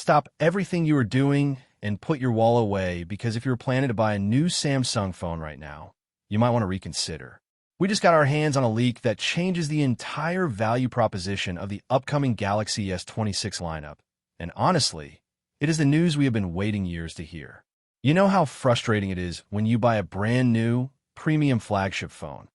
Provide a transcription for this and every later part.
Stop everything you are doing and put your wall away, because if you're planning to buy a new Samsung phone right now, you might want to reconsider. We just got our hands on a leak that changes the entire value proposition of the upcoming Galaxy S26 lineup. And honestly, it is the news we have been waiting years to hear. You know how frustrating it is when you buy a brand new, premium flagship phone,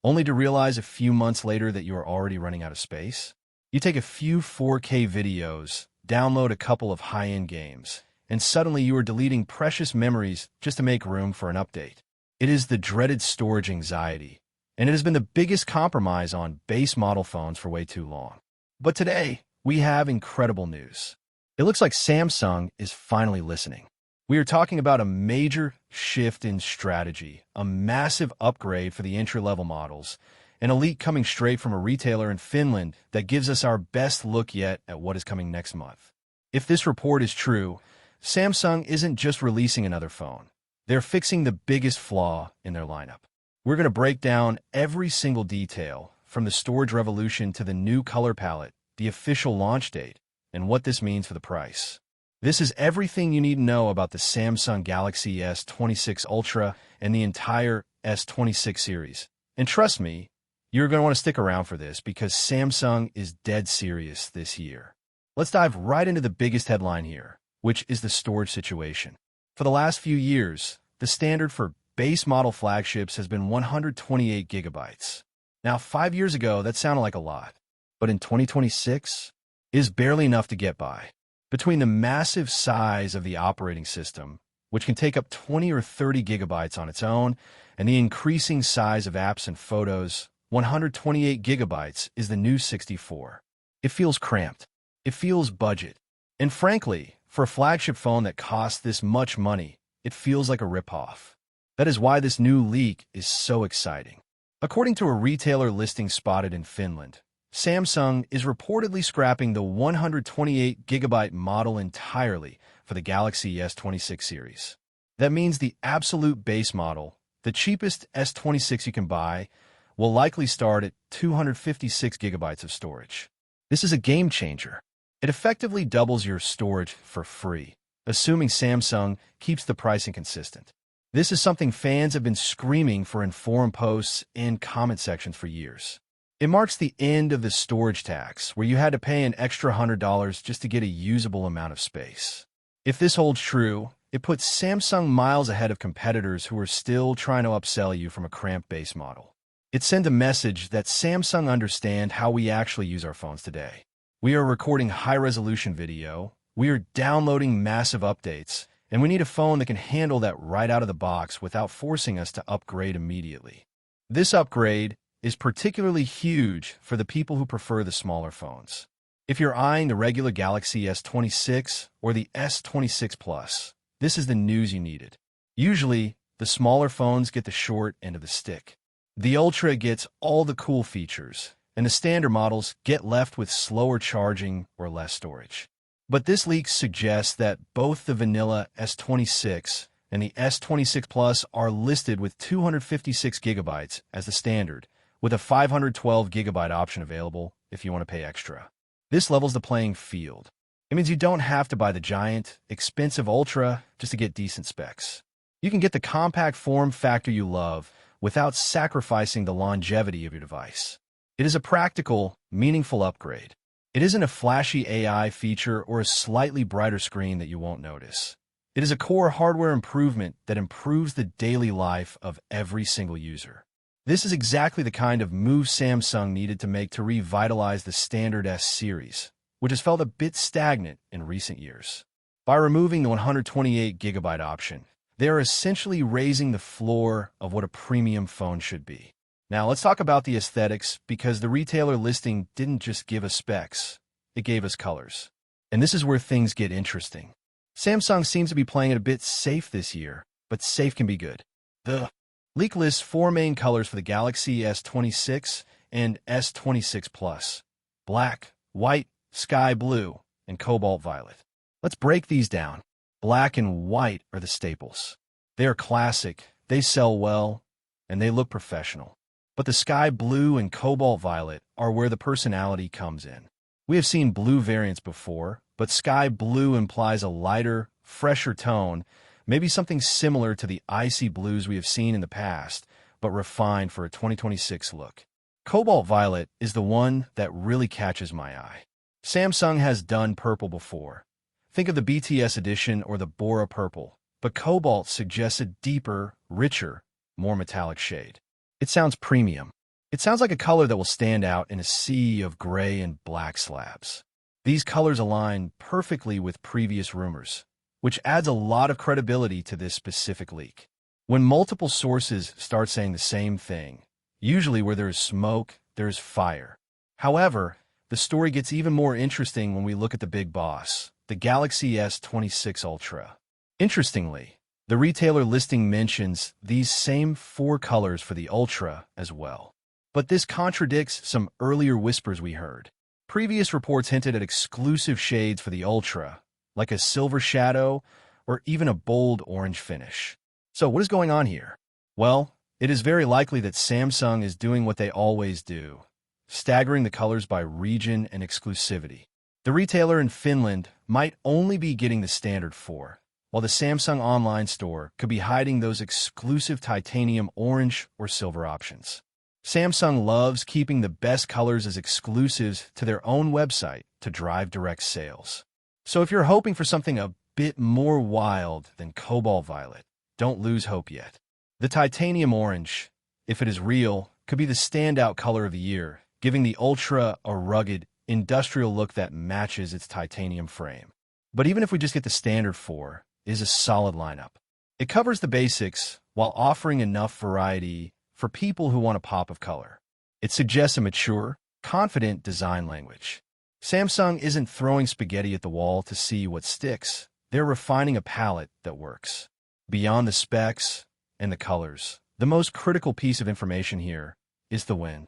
only to realize a few months later that you are already running out of space? You take a few 4K videos, download a couple of high-end games, and suddenly you are deleting precious memories just to make room for an update. It is the dreaded storage anxiety, and it has been the biggest compromise on base model phones for way too long. But today, we have incredible news. It looks like Samsung is finally listening. We are talking about a major shift in strategy, a massive upgrade for the entry-level models, and a leak coming straight from a retailer in Finland that gives us our best look yet at what is coming next month. If this report is true, Samsung isn't just releasing another phone. They're fixing the biggest flaw in their lineup. We're going to break down every single detail, from the storage revolution to the new color palette, the official launch date, and what this means for the price. This is everything you need to know about the Samsung Galaxy S26 Ultra and the entire S26 series. And trust me, you're going to want to stick around for this, because Samsung is dead serious this year. Let's dive right into the biggest headline here, which is the storage situation. For the last few years, the standard for base model flagships has been 128 gigabytes. Now, 5 years ago, that sounded like a lot, but in 2026, it is barely enough to get by. Between the massive size of the operating system, which can take up 20 or 30 gigabytes on its own, and the increasing size of apps and photos, 128 gigabytes is the new 64. It feels cramped. It feels budget. And frankly, for a flagship phone that costs this much money, it feels like a ripoff. That is why this new leak is so exciting. According to a retailer listing spotted in Finland, Samsung is reportedly scrapping the 128 gigabyte model entirely for the Galaxy S26 series. That means the absolute base model, the cheapest S26 you can buy, will likely start at 256 gigabytes of storage. This is a game changer. It effectively doubles your storage for free, assuming Samsung keeps the pricing consistent. This is something fans have been screaming for in forum posts and comment sections for years. It marks the end of the storage tax, where you had to pay an extra $100 just to get a usable amount of space. If this holds true, it puts Samsung miles ahead of competitors who are still trying to upsell you from a cramped base model. It sends a message that Samsung understand how we actually use our phones today. We are recording high-resolution video, we are downloading massive updates, and we need a phone that can handle that right out of the box without forcing us to upgrade immediately. This upgrade is particularly huge for the people who prefer the smaller phones. If you're eyeing the regular Galaxy S26 or the S26 Plus, this is the news you needed. Usually, the smaller phones get the short end of the stick. The Ultra gets all the cool features, and the standard models get left with slower charging or less storage. But this leak suggests that both the vanilla S26 and the S26 Plus are listed with 256 gigabytes as the standard, with a 512 gigabyte option available if you want to pay extra. This levels the playing field. It means you don't have to buy the giant, expensive Ultra just to get decent specs. You can get the compact form factor you love without sacrificing the longevity of your device. It is a practical, meaningful upgrade. It isn't a flashy AI feature or a slightly brighter screen that you won't notice. It is a core hardware improvement that improves the daily life of every single user. This is exactly the kind of move Samsung needed to make to revitalize the standard S series, which has felt a bit stagnant in recent years. By removing the 128 gigabyte option, they are essentially raising the floor of what a premium phone should be. Now, let's talk about the aesthetics, because the retailer listing didn't just give us specs, it gave us colors. And this is where things get interesting. Samsung seems to be playing it a bit safe this year, but safe can be good. The leak lists 4 main colors for the Galaxy S26 and S26 Plus: black, white, sky blue, and cobalt violet. Let's break these down. Black and white are the staples. They are classic, they sell well, and they look professional. But the sky blue and cobalt violet are where the personality comes in. We have seen blue variants before, but sky blue implies a lighter, fresher tone, maybe something similar to the icy blues we have seen in the past, but refined for a 2026 look. Cobalt violet is the one that really catches my eye. Samsung has done purple before. Think of the BTS edition or the Bora purple, but cobalt suggests a deeper, richer, more metallic shade. It sounds premium. It sounds like a color that will stand out in a sea of gray and black slabs. These colors align perfectly with previous rumors, which adds a lot of credibility to this specific leak. When multiple sources start saying the same thing, usually where there is smoke, there is fire. However, the story gets even more interesting when we look at the big boss, the Galaxy S26 Ultra. Interestingly, the retailer listing mentions these same 4 colors for the Ultra as well. But this contradicts some earlier whispers we heard. Previous reports hinted at exclusive shades for the Ultra, like a silver shadow or even a bold orange finish. So what is going on here? Well, it is very likely that Samsung is doing what they always do, staggering the colors by region and exclusivity. The retailer in Finland might only be getting the standard 4, while the Samsung online store could be hiding those exclusive titanium orange or silver options. Samsung loves keeping the best colors as exclusives to their own website to drive direct sales. So if you're hoping for something a bit more wild than cobalt violet, don't lose hope yet. The titanium orange, if it is real, could be the standout color of the year, giving the Ultra a rugged, industrial look that matches its titanium frame. But even if we just get the standard 4, it is a solid lineup. It covers the basics while offering enough variety for people who want a pop of color. It suggests a mature, confident design language. Samsung isn't throwing spaghetti at the wall to see what sticks. They're refining a palette that works. Beyond the specs and the colors, the most critical piece of information here is the when.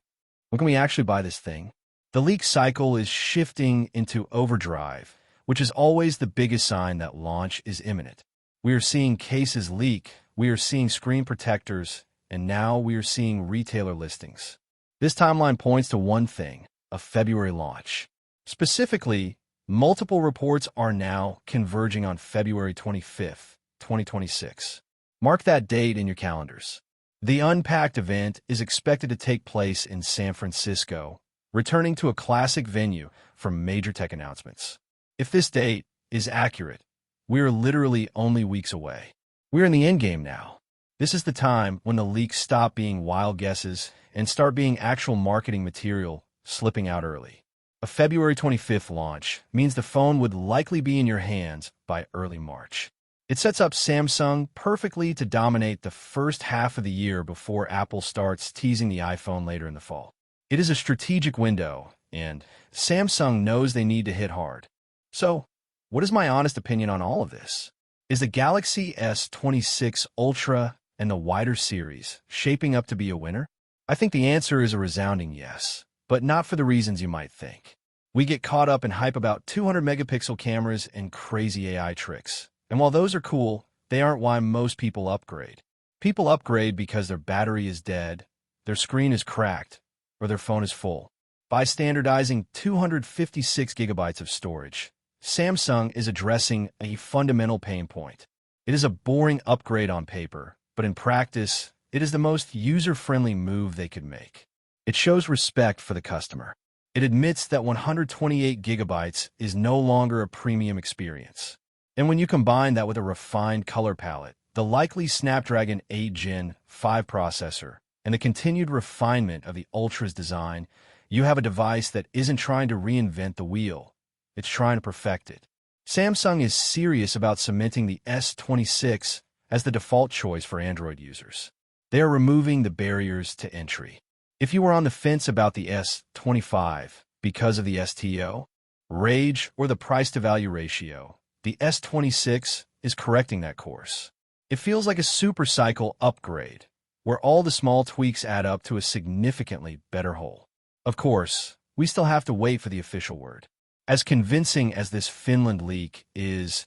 When can we actually buy this thing? The leak cycle is shifting into overdrive, which is always the biggest sign that launch is imminent. We are seeing cases leak, we are seeing screen protectors, and now we are seeing retailer listings. This timeline points to one thing, a February launch. Specifically, multiple reports are now converging on February 25th, 2026. Mark that date in your calendars. The Unpacked event is expected to take place in San Francisco, returning to a classic venue for major tech announcements. If this date is accurate, we are literally only weeks away. We're in the endgame now. This is the time when the leaks stop being wild guesses and start being actual marketing material slipping out early. A February 25th launch means the phone would likely be in your hands by early March. It sets up Samsung perfectly to dominate the first half of the year before Apple starts teasing the iPhone later in the fall. It is a strategic window, and Samsung knows they need to hit hard. So, what is my honest opinion on all of this? Is the Galaxy S26 Ultra and the wider series shaping up to be a winner? I think the answer is a resounding yes, but not for the reasons you might think. We get caught up in hype about 200-megapixel cameras and crazy AI tricks. And while those are cool, they aren't why most people upgrade. People upgrade because their battery is dead, their screen is cracked, or their phone is full. By standardizing 256 gigabytes of storage, Samsung is addressing a fundamental pain point. It is a boring upgrade on paper, but in practice, it is the most user-friendly move they could make. It shows respect for the customer. It admits that 128 gigabytes is no longer a premium experience. And when you combine that with a refined color palette, the likely Snapdragon 8 Gen 5 processor, and the continued refinement of the Ultra's design, you have a device that isn't trying to reinvent the wheel. It's trying to perfect it. Samsung is serious about cementing the S26 as the default choice for Android users. They are removing the barriers to entry. If you were on the fence about the S25 because of the STO, rage, or the price-to-value ratio, the S26 is correcting that course. It feels like a supercycle upgrade, where all the small tweaks add up to a significantly better whole. Of course, we still have to wait for the official word. As convincing as this Finland leak is,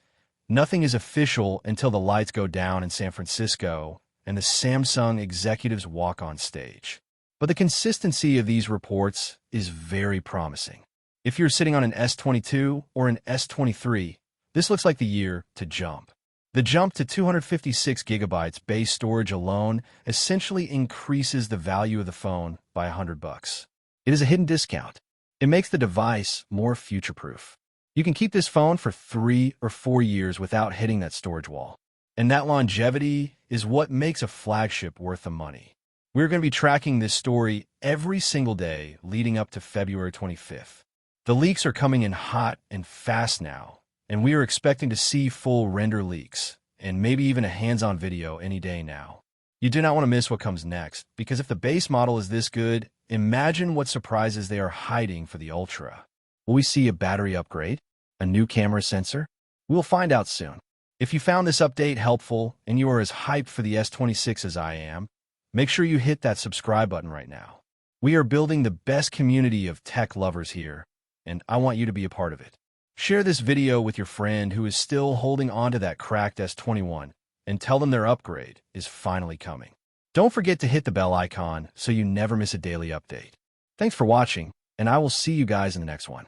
nothing is official until the lights go down in San Francisco and the Samsung executives walk on stage. But the consistency of these reports is very promising. If you're sitting on an S22 or an S23, this looks like the year to jump. The jump to 256 gigabytes base storage alone essentially increases the value of the phone by $100. It is a hidden discount. It makes the device more future-proof. You can keep this phone for 3 or 4 years without hitting that storage wall. And that longevity is what makes a flagship worth the money. We're going to be tracking this story every single day leading up to February 25th. The leaks are coming in hot and fast now, and we are expecting to see full render leaks, and maybe even a hands-on video any day now. You do not want to miss what comes next, because if the base model is this good, imagine what surprises they are hiding for the Ultra. Will we see a battery upgrade? A new camera sensor? We'll find out soon. If you found this update helpful and you are as hyped for the S26 as I am, make sure you hit that subscribe button right now. We are building the best community of tech lovers here, and I want you to be a part of it. Share this video with your friend who is still holding on to that cracked S21 and tell them their upgrade is finally coming. Don't forget to hit the bell icon so you never miss a daily update. Thanks for watching, and I will see you guys in the next one.